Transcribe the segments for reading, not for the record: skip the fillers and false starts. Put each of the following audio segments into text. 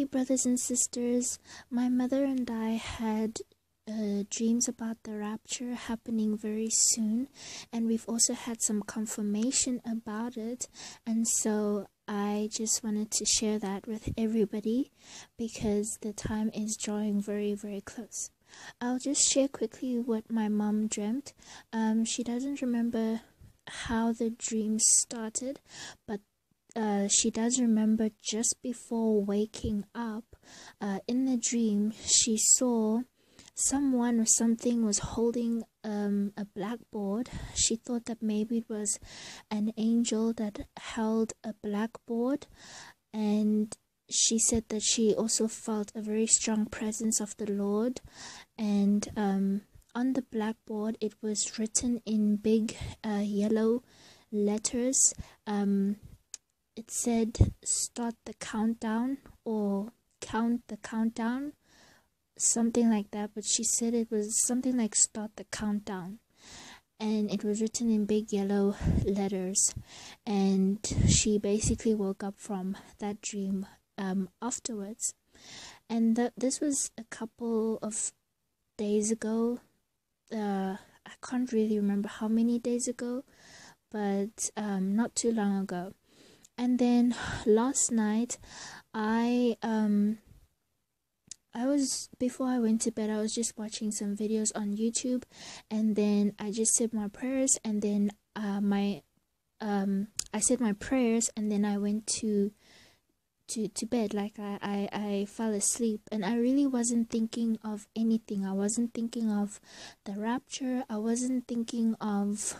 brothers and sisters. My mother and I had dreams about the rapture happening very soon, and we've also had some confirmation about it, and so I just wanted to share that with everybody because the time is drawing very, very close. I'll just share quickly what my mom dreamt. She doesn't remember how the dream started, but she does remember just before waking up, in the dream, she saw someone or something was holding a blackboard. She thought that maybe it was an angel that held a blackboard, and she said that she also felt a very strong presence of the Lord, and on the blackboard it was written in big yellow letters. It said start the countdown or count the countdown, something like that, but she said it was something like start the countdown, and it was written in big yellow letters. And she basically woke up from that dream afterwards, and this was a couple of days ago. I can't really remember how many days ago, but not too long ago. And then last night, before I went to bed, I was just watching some videos on YouTube, and then I just said my prayers, and then I said my prayers, and then I went to bed. Like I fell asleep, and I really wasn't thinking of anything. I wasn't thinking of the rapture. I wasn't thinking of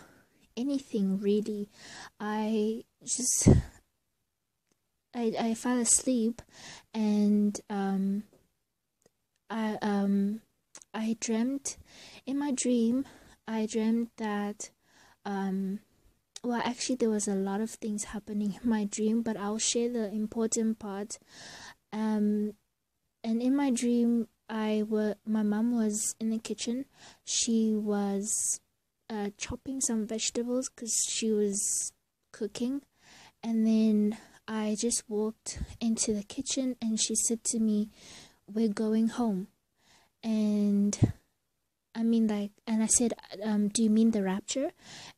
anything really. I fell asleep, and I dreamt, in my dream, I dreamt that, well, actually there was a lot of things happening in my dream, but I'll share the important part. And in my dream, my mom was in the kitchen. She was chopping some vegetables because she was cooking, and then I just walked into the kitchen, and she said to me, "We're going home." And I said, "Do you mean the rapture?"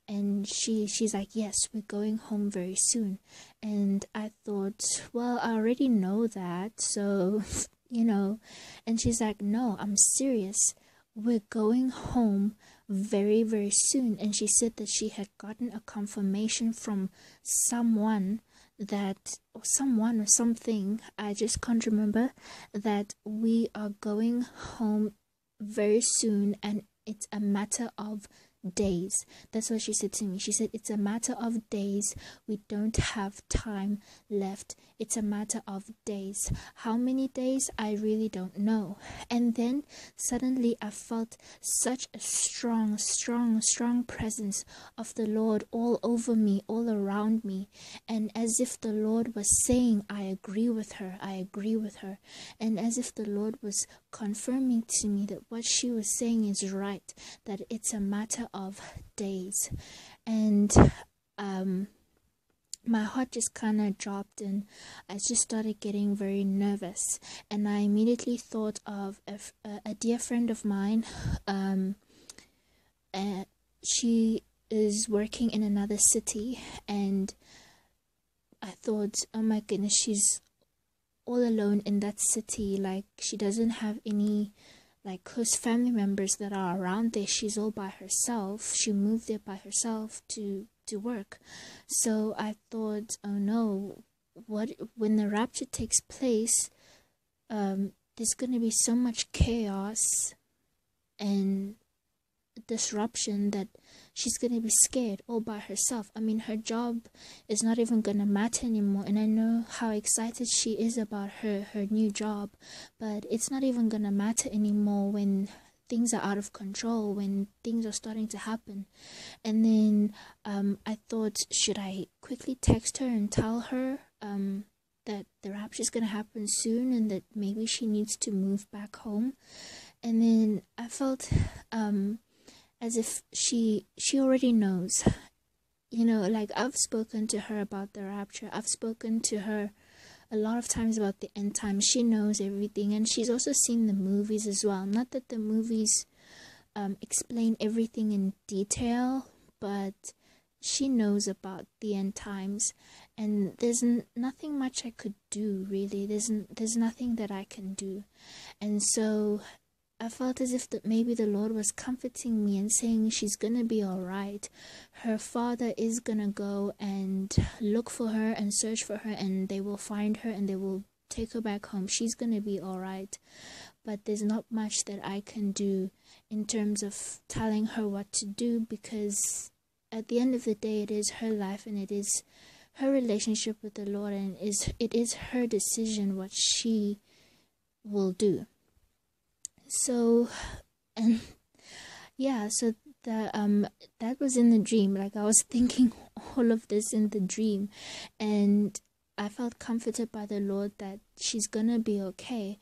And she's like, "Yes, we're going home very soon." And I thought, well, I already know that, so and she's like, "No, I'm serious. We're going home very, very soon." And she said that she had gotten a confirmation from someone or something, I just can't remember, that we are going home very soon, and it's a matter of days. That's what she said to me. She said, "It's a matter of days. We don't have time left. It's a matter of days." How many days? I really don't know. And then suddenly I felt such a strong presence of the Lord all over me, all around me, and as if the Lord was saying, "I agree with her, I agree with her," and as if the Lord was confirming to me that what she was saying is right, that it's a matter of days. And my heart just kind of dropped, and I just started getting very nervous, and I immediately thought of a dear friend of mine. She is working in another city, and I thought, oh my goodness, she's all alone in that city. Like, she doesn't have any close family members that are around there. She's all by herself. She moved there by herself to work. So I thought, oh no, when the rapture takes place, there's going to be so much chaos and disruption that she's going to be scared all by herself. I mean, her job is not even going to matter anymore, and I know how excited she is about her new job, but it's not even going to matter anymore when things are out of control, when things are starting to happen. And then I thought, should I quickly text her and tell her that the rapture is going to happen soon, and that maybe she needs to move back home? And then I felt as if she already knows. Like, I've spoken to her about the rapture. I've spoken to her a lot of times about the end time. She knows everything, and she's also seen the movies as well. Not that the movies explain everything in detail, but she knows about the end times, and there's nothing much I could do, really. There's nothing that I can do. And so I felt as if that maybe the Lord was comforting me and saying she's gonna be all right. Her father is gonna go and look for her and search for her, and they will find her and they will take her back home. She's gonna be all right. But there's not much that I can do in terms of telling her what to do, because at the end of the day, it is her life and it is her relationship with the Lord, and it is her decision what she will do. So, and yeah, so that was in the dream. Like, I was thinking all of this in the dream, and I felt comforted by the Lord that she's gonna be okay.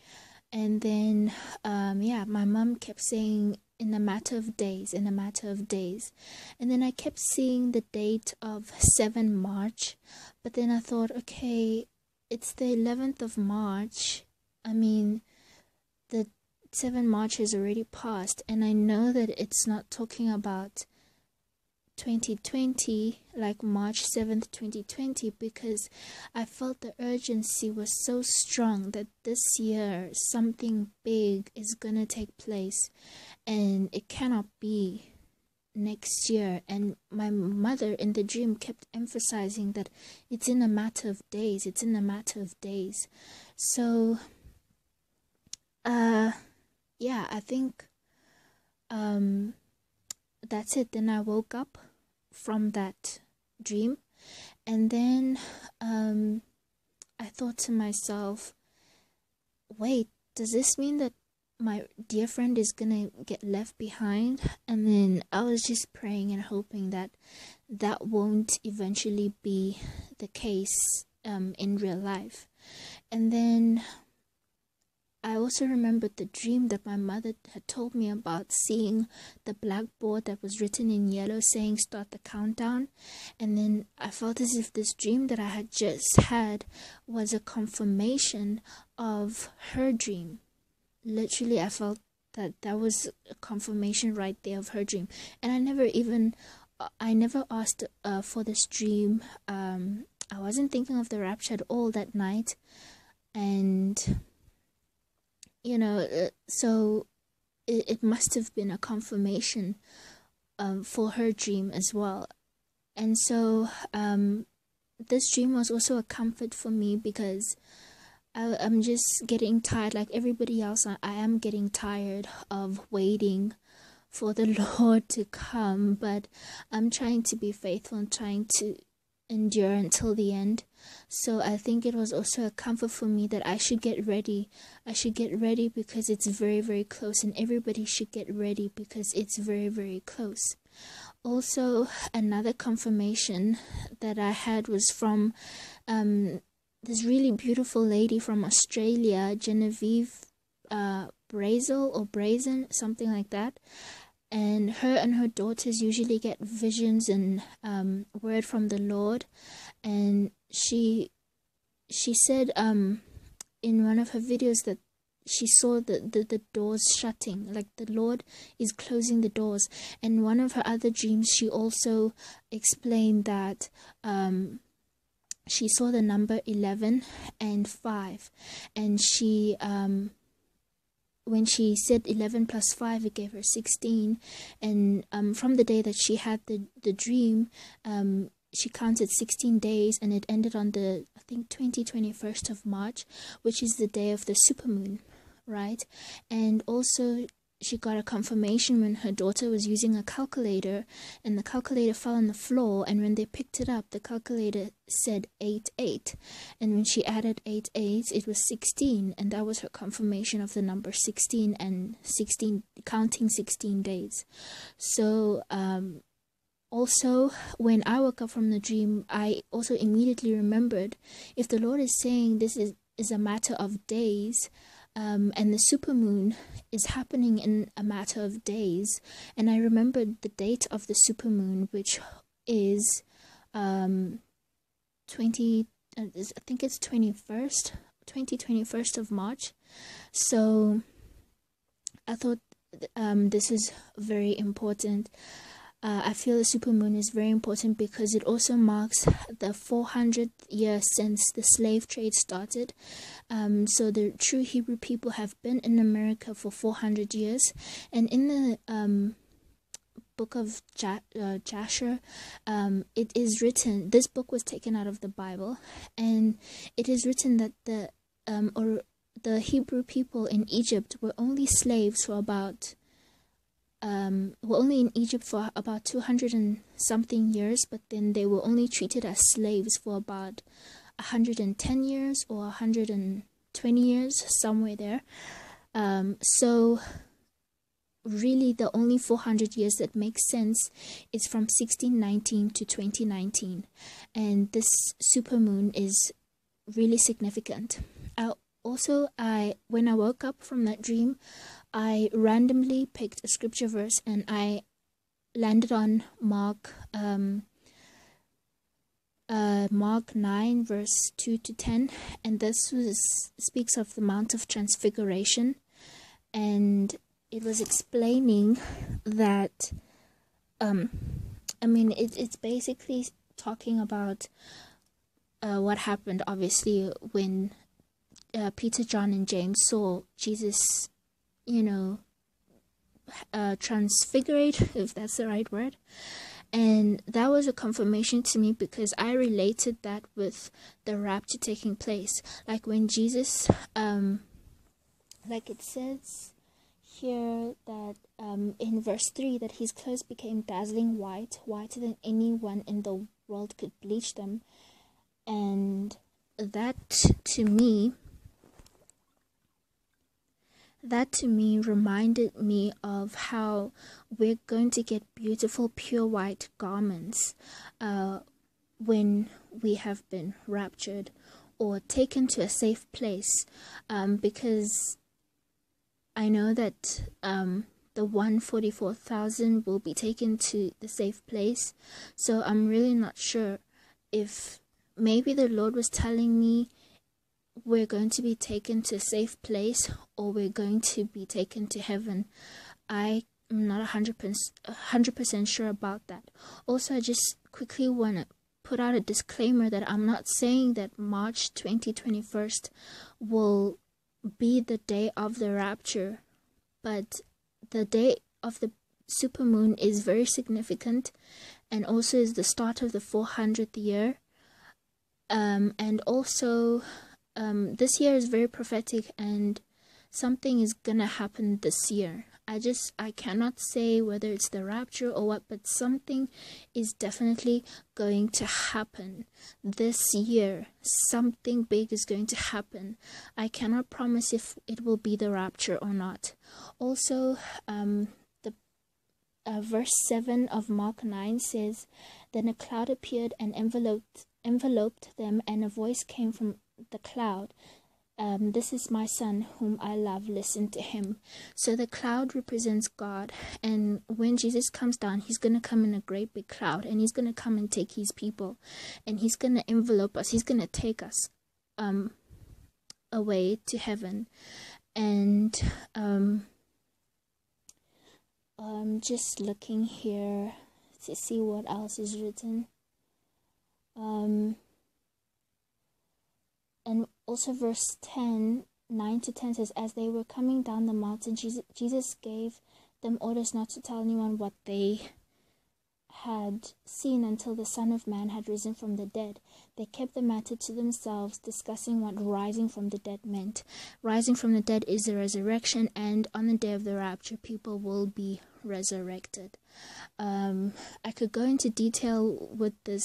And then my mom kept saying, in a matter of days, in a matter of days. And then I kept seeing the date of 7 March, but then I thought, okay, it's the 11th of March. I mean, the 7 March has already passed, and I know that it's not talking about 2020, like March 7th, 2020, because I felt the urgency was so strong that this year something big is gonna take place, and it cannot be next year. And my mother in the dream kept emphasizing that it's in a matter of days, it's in a matter of days. So I think that's it. Then I woke up from that dream, and then I thought to myself, wait, does this mean that my dear friend is gonna get left behind? And then I was just praying and hoping that that won't eventually be the case in real life. And then I also remembered the dream that my mother had told me about, seeing the blackboard that was written in yellow saying start the countdown. And then I felt as if this dream that I had just had was a confirmation of her dream. Literally, I felt that was a confirmation right there of her dream. And I never asked for this dream. I wasn't thinking of the rapture at all that night. And so it must have been a confirmation for her dream as well. And so this dream was also a comfort for me, because I'm just getting tired, like everybody else. I am getting tired of waiting for the Lord to come, but I'm trying to be faithful and trying to endure until the end. So I think it was also a comfort for me that I should get ready. I should get ready because it's very, very close, and everybody should get ready because it's very, very close. Also, another confirmation that I had was from this really beautiful lady from Australia, Genevieve Brazel or Brazen, something like that. And her daughters usually get visions and word from the Lord. And she said in one of her videos that she saw the doors shutting, like the Lord is closing the doors. And one of her other dreams, she also explained that she saw the number 11 and 5, and she when she said 11 plus 5, it gave her 16. And from the day that she had the dream, she counted 16 days, and it ended on the, I think, 21st of March, which is the day of the supermoon, right? And also she got a confirmation when her daughter was using a calculator, and the calculator fell on the floor, and when they picked it up, the calculator said 88, and when she added 8 8s, it was 16, and that was her confirmation of the number 16, and 16, counting 16 days. So also, when I woke up from the dream, I also immediately remembered, if the Lord is saying this is a matter of days, and the supermoon is happening in a matter of days, and I remembered the date of the supermoon, which is I think it's 21st of March. So I thought this is very important. I feel the supermoon is very important because it also marks the 400th year since the slave trade started. So the true Hebrew people have been in America for 400 years. And in the book of Jasher, it is written, this book was taken out of the Bible, and it is written that the Hebrew people in Egypt were only slaves for about were only in Egypt for about 200 and something years, but then they were only treated as slaves for about 110 years or 120 years, somewhere there. So really the only 400 years that makes sense is from 1619 to 2019, and this supermoon is really significant. When I woke up from that dream, I randomly picked a scripture verse and I landed on Mark 9 verse 2 to 10, and this speaks of the Mount of Transfiguration, and it was explaining that it's basically talking about what happened obviously when Peter, John and James saw Jesus, transfigurate, if that's the right word. And that was a confirmation to me because I related that with the rapture taking place. Like when Jesus, like it says here that in verse 3 that his clothes became dazzling white, whiter than anyone in the world could bleach them. And that to me reminded me of how we're going to get beautiful pure white garments when we have been raptured or taken to a safe place, because I know that the 144,000 will be taken to the safe place. So I'm really not sure if maybe the Lord was telling me we're going to be taken to a safe place or we're going to be taken to heaven. I am not 100% sure about that. Also, I just quickly want to put out a disclaimer that I'm not saying that March 2021 will be the day of the rapture, but the day of the supermoon is very significant and also is the start of the 400th year. And also this year is very prophetic and something is gonna happen this year. I cannot say whether it's the rapture or what, but something is definitely going to happen this year. Something big is going to happen. I cannot promise if it will be the rapture or not. Also, verse 7 of Mark 9 says, "Then a cloud appeared and enveloped them, and a voice came from the cloud. This is my son whom I love, listen to him." So the cloud represents God, and when Jesus comes down, he's going to come in a great big cloud, and he's going to come and take his people, and he's going to envelope us. He's going to take us away to heaven. And I'm just looking here to see what else is written. And also verse 10, 9 to 10 says, "As they were coming down the mountain, Jesus gave them orders not to tell anyone what they had seen until the Son of Man had risen from the dead. They kept the matter to themselves, discussing what rising from the dead meant." Rising from the dead is the resurrection, and on the day of the rapture, people will be resurrected. I could go into detail with this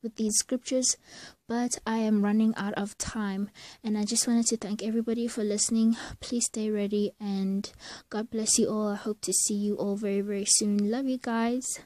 with these scriptures, but I am running out of time, and I just wanted to thank everybody for listening. Please stay ready, and God bless you all. I hope to see you all very, very soon. Love you guys.